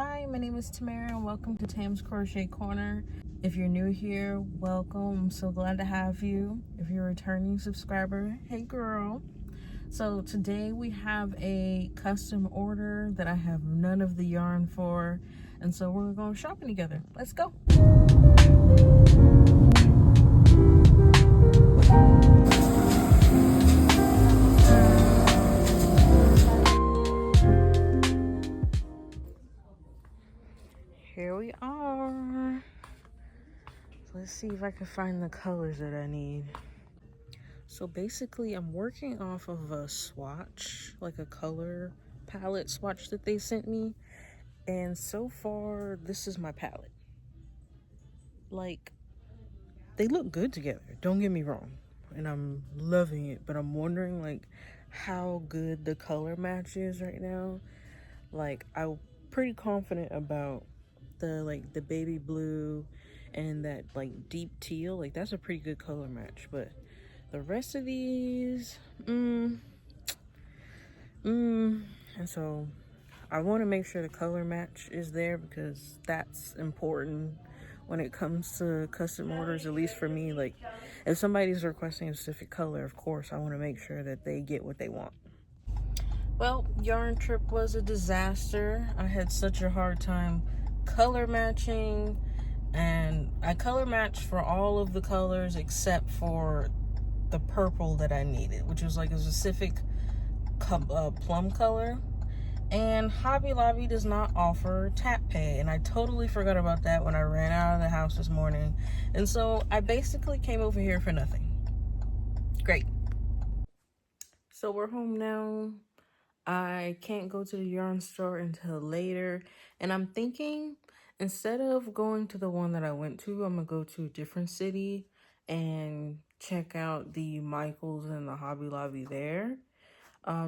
Hi, my name is Tamara and welcome to Tam's Crochet Corner. If you're new here, welcome. I'm so glad to have you. If you're a returning subscriber, hey girl. So today we have a custom order that I have none of the yarn for, and so we're going shopping together. Let's go. Here we are. Let's see if I can find the colors that I need. So basically I'm working off of a swatch, like a color palette swatch that they sent me. And so far, this is my palette. Like, they look good together, don't get me wrong. And I'm loving it, but I'm wondering like how good the color match is right now. Like, I'm pretty confident about the baby blue and that like deep teal. Like, that's a pretty good color match, but the rest of these, and so I want to make sure the color match is there because that's important when it comes to custom orders, at least for me. Like, if somebody's requesting a specific color, of course I want to make sure that they get what they want. Well, yarn trip was a disaster. I had such a hard time color matching, and I color matched for all of the colors except for the purple that I needed, which was like a specific plum color. And Hobby Lobby does not offer tap pay, and I totally forgot about that when I ran out of the house this morning. And so I basically came over here for nothing. Great. So we're home now. I can't go to the yarn store until later, and I'm thinking instead of going to the one that I went to, I'm gonna go to a different city and check out the Michaels and the Hobby Lobby there.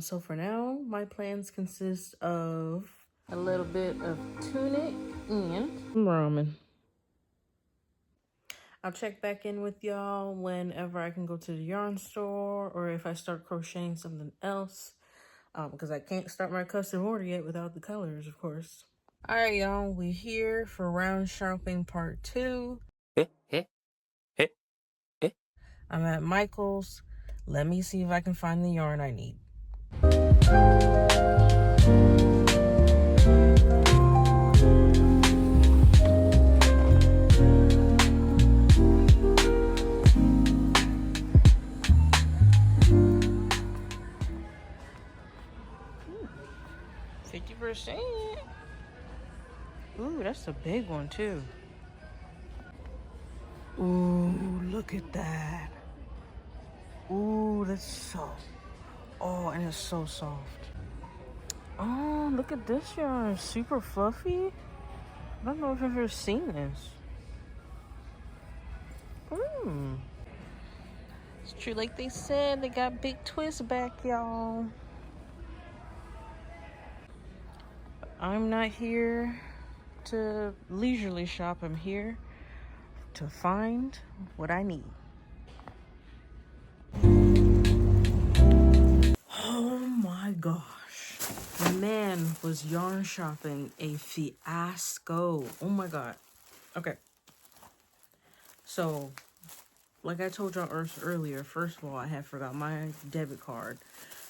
So for now, my plans consist of a little bit of tunic and ramen. I'll check back in with y'all whenever I can go to the yarn store or if I start crocheting something else. Because I can't start my custom order yet without the colors, of course. All right, y'all, we're here for round shopping part 2. I'm at Michael's. Let me see if I can find the yarn I need. %. Ooh, that's a big one too. Ooh, look at that. Ooh, that's so. Oh, and it's so soft. Oh, look at this yarn. Super fluffy. I don't know if I've ever seen this. It's true, like they said, they got big twists back, y'all. I'm not here to leisurely shop. I'm here to find what I need. Oh my gosh. Man, was yarn shopping a fiasco. Oh my god. Okay. So, like I told y'all earlier, first of all, I had forgot my debit card.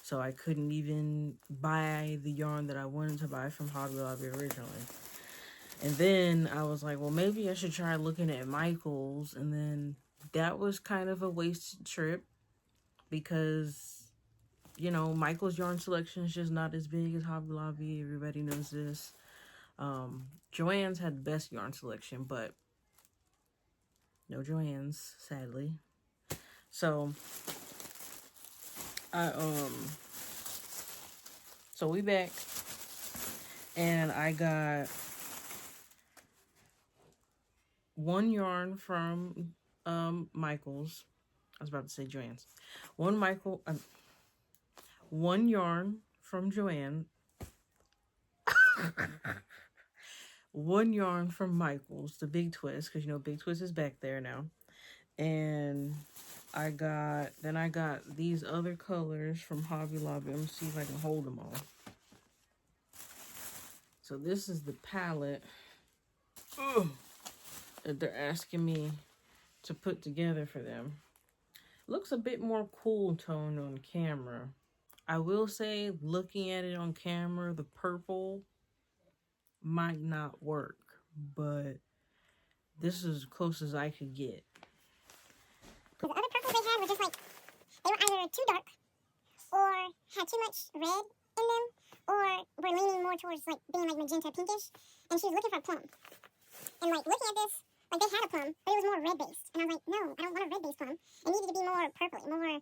So I couldn't even buy the yarn that I wanted to buy from Hobby Lobby originally. And then I was like, well, maybe I should try looking at Michael's. And then that was kind of a wasted trip because, you know, Michael's yarn selection is just not as big as Hobby Lobby. Everybody knows this. Joann's had the best yarn selection, but no Joann's, sadly. So so we back, and I got one yarn from Michael's. I was about to say Joann's. One yarn from Joann. One yarn from Michael's, the Big Twist, because you know Big Twist is back there now. And I got these other colors from Hobby Lobby. Let me see if I can hold them all. So this is the palette that they're asking me to put together for them. Looks a bit more cool toned on camera. I will say, looking at it on camera, the purple might not work, but this is as close as I could get. The other purples they had were just like, they were either too dark, or had too much red in them, or were leaning more towards like being like magenta pinkish. And she was looking for a plum. And like looking at this, like they had a plum, but it was more red based. And I was like, no, I don't want a red based plum. It needed to be more purpley, more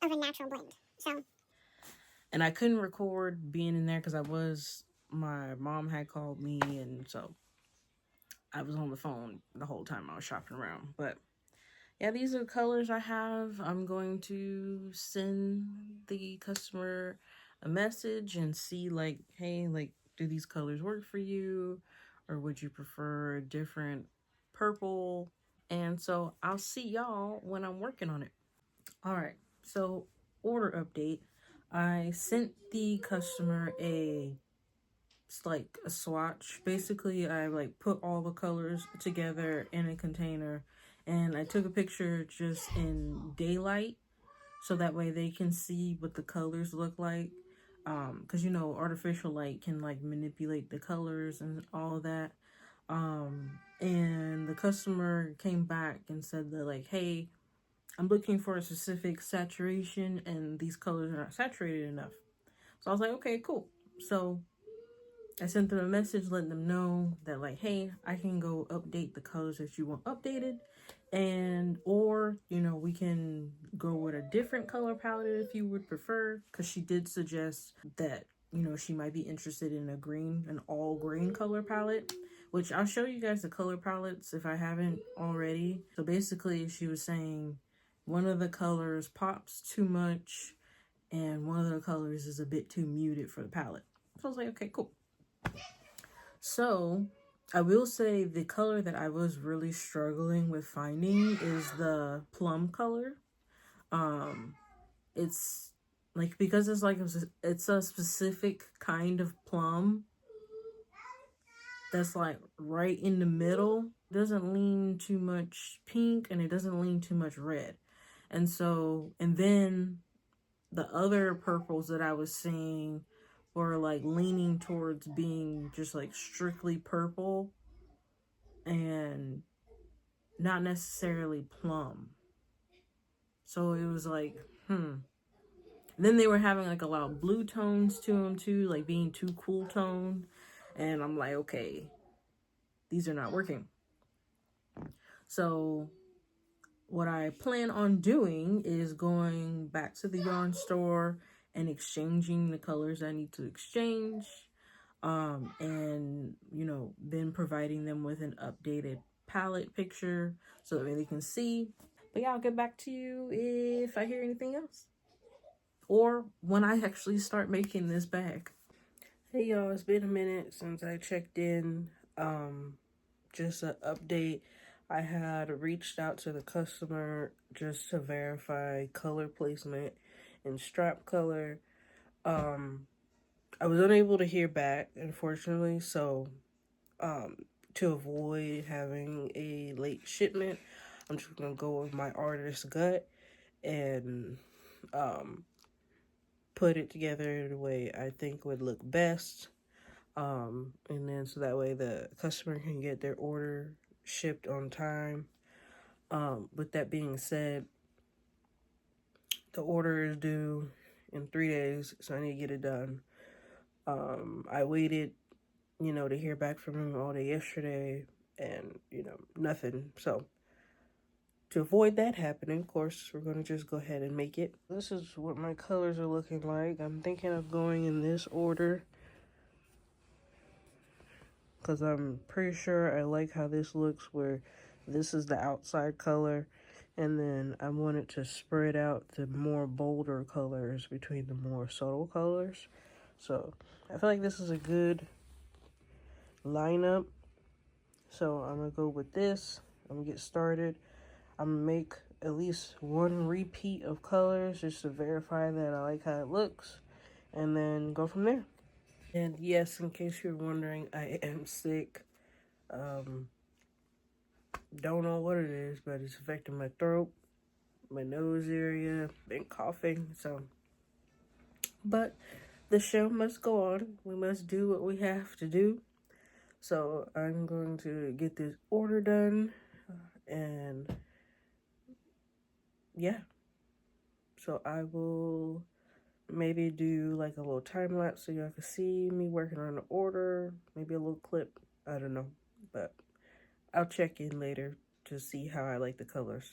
of a natural blend. So. And I couldn't record being in there because my mom had called me, and so I was on the phone the whole time I was shopping around. But yeah, these are the colors I have. I'm going to send the customer a message and see like, hey, like, do these colors work for you? Or would you prefer a different purple? And so I'll see y'all when I'm working on it. All right, so order update. I sent the customer it's like a swatch. Basically, I like put all the colors together in a container, and I took a picture just in daylight so that way they can see what the colors look like. Because you know, artificial light can like manipulate the colors and all of that. And the customer came back and said that like, hey, I'm looking for a specific saturation and these colors are not saturated enough. So I was like, okay, cool. So I sent them a message letting them know that like, hey, I can go update the colors that you want updated, and or you know, we can go with a different color palette if you would prefer, because she did suggest that, you know, she might be interested in an all green color palette, which I'll show you guys the color palettes if I haven't already. So basically she was saying one of the colors pops too much and one of the colors is a bit too muted for the palette. So I was like, okay, cool. So I will say the color that I was really struggling with finding is the plum color. It's like, because it's like it's a specific kind of plum that's like right in the middle. It doesn't lean too much pink and it doesn't lean too much red. And so, and then the other purples that I was seeing were like leaning towards being just like strictly purple and not necessarily plum. So it was like, Then they were having like a lot of blue tones to them too, like being too cool toned. And I'm like, okay, these are not working. So what I plan on doing is going back to the yarn store and exchanging the colors I need to exchange. And, you know, then providing them with an updated palette picture so that they can see. But yeah, I'll get back to you if I hear anything else. Or when I actually start making this bag. Hey y'all, it's been a minute since I checked in. Just an update. I had reached out to the customer just to verify color placement and strap color. I was unable to hear back, unfortunately, so to avoid having a late shipment, I'm just gonna go with my artist's gut and put it together the way I think would look best. And then so that way the customer can get their order shipped on time. With that being said, the order is due in 3 days, so I need to get it done. I waited, you know, to hear back from him all day yesterday, and, you know, nothing. So to avoid that happening, of course, we're going to just go ahead and make it. This is what my colors are looking like. I'm thinking of going in this order because I'm pretty sure I like how this looks, where this is the outside color, and then I want it to spread out the more bolder colors between the more subtle colors. So I feel like this is a good lineup. So I'm gonna go with this. I'm gonna get started. I'm gonna make at least one repeat of colors just to verify that I like how it looks, and then go from there. And yes, in case you're wondering, I am sick. Um, don't know what it is, but it's affecting my throat, my nose area, been coughing. So, but the show must go on. We must do what we have to do. So I'm going to get this order done, and yeah. So I will maybe do like a little time lapse so y'all can see me working on the order. Maybe a little clip. I don't know, but I'll check in later to see how I like the colors.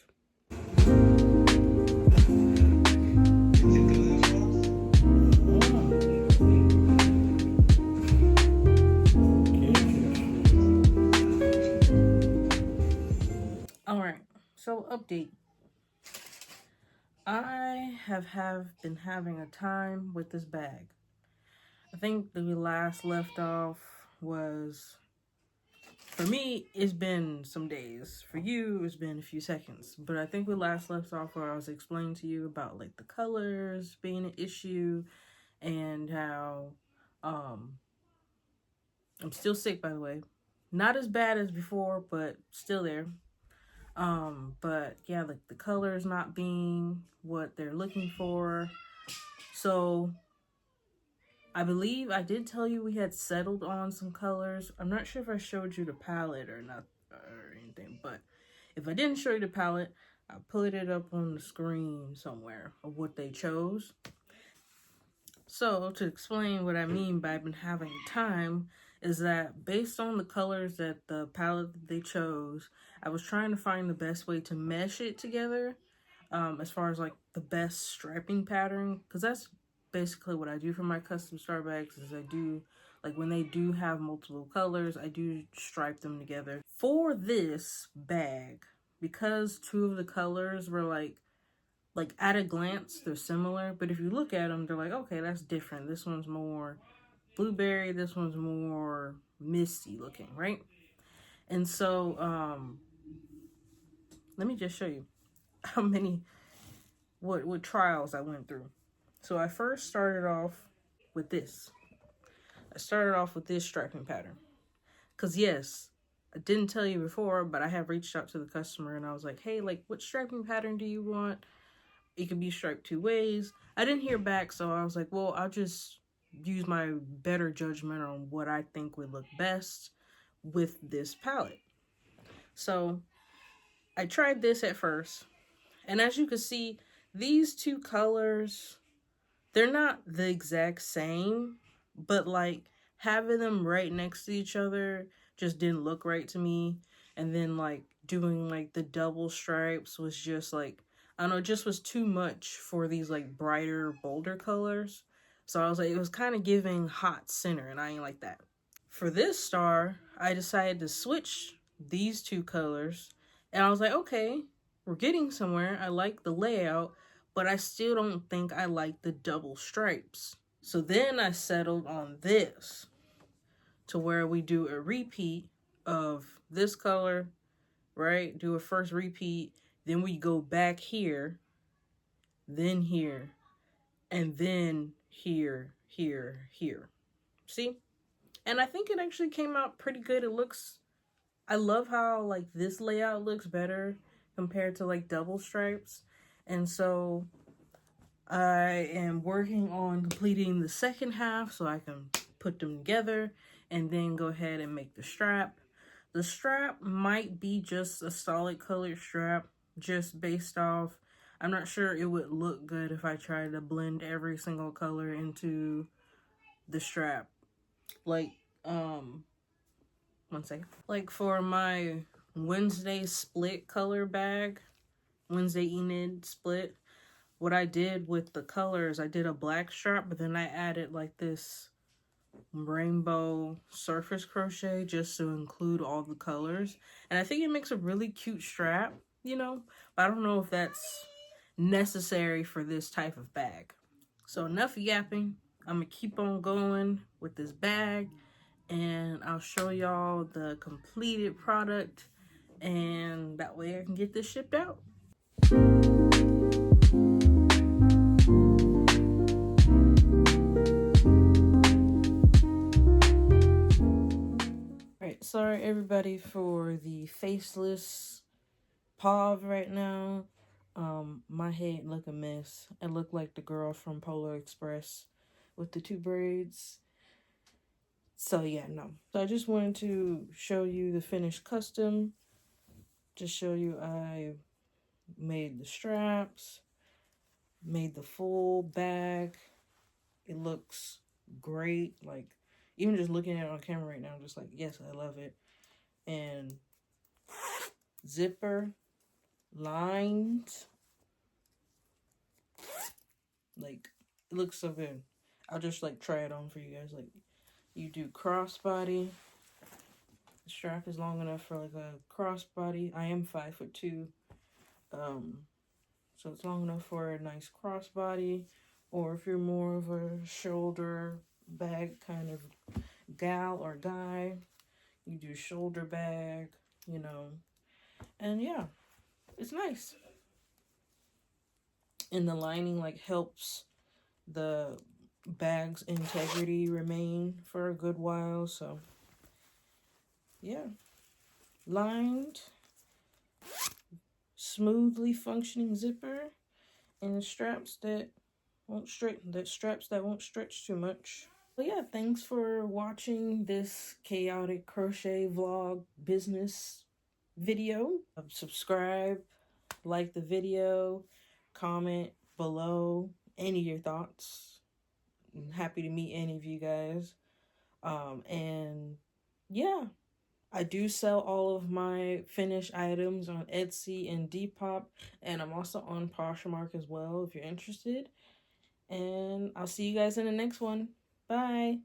All right, so update. I have been having a time with this bag. I think the last left off was, for me, it's been some days. For you, it's been a few seconds. But I think we last left off where I was explaining to you about like the colors being an issue and how I'm still sick, by the way. Not as bad as before, but still there. But yeah, like the colors not being what they're looking for. So I believe I did tell you we had settled on some colors. I'm not sure if I showed you the palette or not or anything, but if I didn't show you the palette, I put it up on the screen somewhere of what they chose. So to explain what I mean by I've been having time is that based on the colors that the palette that they chose, I was trying to find the best way to mesh it together, as far as like the best striping pattern, because that's basically what I do for my custom star bags. Is I do, like, when they do have multiple colors, I do stripe them together. For this bag, because two of the colors were like at a glance they're similar, but if you look at them, they're like, okay, that's different. This one's more blueberry, this one's more misty looking, right? And so let me just show you how many what trials I went through. So I first started off with this. I started off with this striping pattern. Because yes, I didn't tell you before, but I have reached out to the customer and I was like, hey, like, what striping pattern do you want? It can be striped two ways. I didn't hear back, so I was like, well, I'll just use my better judgment on what I think would look best with this palette. So I tried this at first, and as you can see, these two colors, they're not the exact same, but like having them right next to each other just didn't look right to me. And then like doing like the double stripes was just like, I don't know, it just was too much for these like brighter, bolder colors. So I was like, it was kind of giving hot center, and I ain't like that. For this star, I decided to switch these two colors, and I was like, okay, we're getting somewhere. I like the layout, but I still don't think I like the double stripes. So then I settled on this, to where we do a repeat of this color, right? Do a first repeat, then we go back here, then here, and then here, here, here. See? And I think it actually came out pretty good. It looks, I love how like this layout looks better compared to like double stripes. And so I am working on completing the second half so I can put them together and then go ahead and make the strap. The strap might be just a solid colored strap, just based off, I'm not sure it would look good if I tried to blend every single color into the strap. Like, one second. Like for my Wednesday split color bag, Wednesday Enid split, what I did with the colors, I did a black strap, but then I added like this rainbow surface crochet just to include all the colors. And I think it makes a really cute strap, you know, but I don't know if that's necessary for this type of bag. So enough yapping. I'm gonna keep on going with this bag, and I'll show y'all the completed product, and that way I can get this shipped out. Sorry everybody for the faceless paw right now. My head look a mess. I look like the girl from Polar Express with the 2 braids. So yeah, no. So I just wanted to show you the finished custom. Just show you I made the straps, made the full bag. It looks great. Like, even just looking at it on camera right now, I'm just like, yes, I love it. And zipper, lined. Like, it looks so good. I'll just like try it on for you guys. Like, you do crossbody. The strap is long enough for like a crossbody. I am 5'2". So it's long enough for a nice crossbody. Or if you're more of a shoulder bag kind of gal or guy, you do shoulder bag, you know. And yeah, it's nice. And the lining like helps the bag's integrity remain for a good while. So yeah, lined, smoothly functioning zipper, and straps that won't stretch too much. But yeah, thanks for watching this chaotic crochet vlog business video. Subscribe, like the video, comment below any of your thoughts. I'm happy to meet any of you guys. And yeah, I do sell all of my finished items on Etsy and Depop, and I'm also on Poshmark as well if you're interested. And I'll see you guys in the next one. Bye.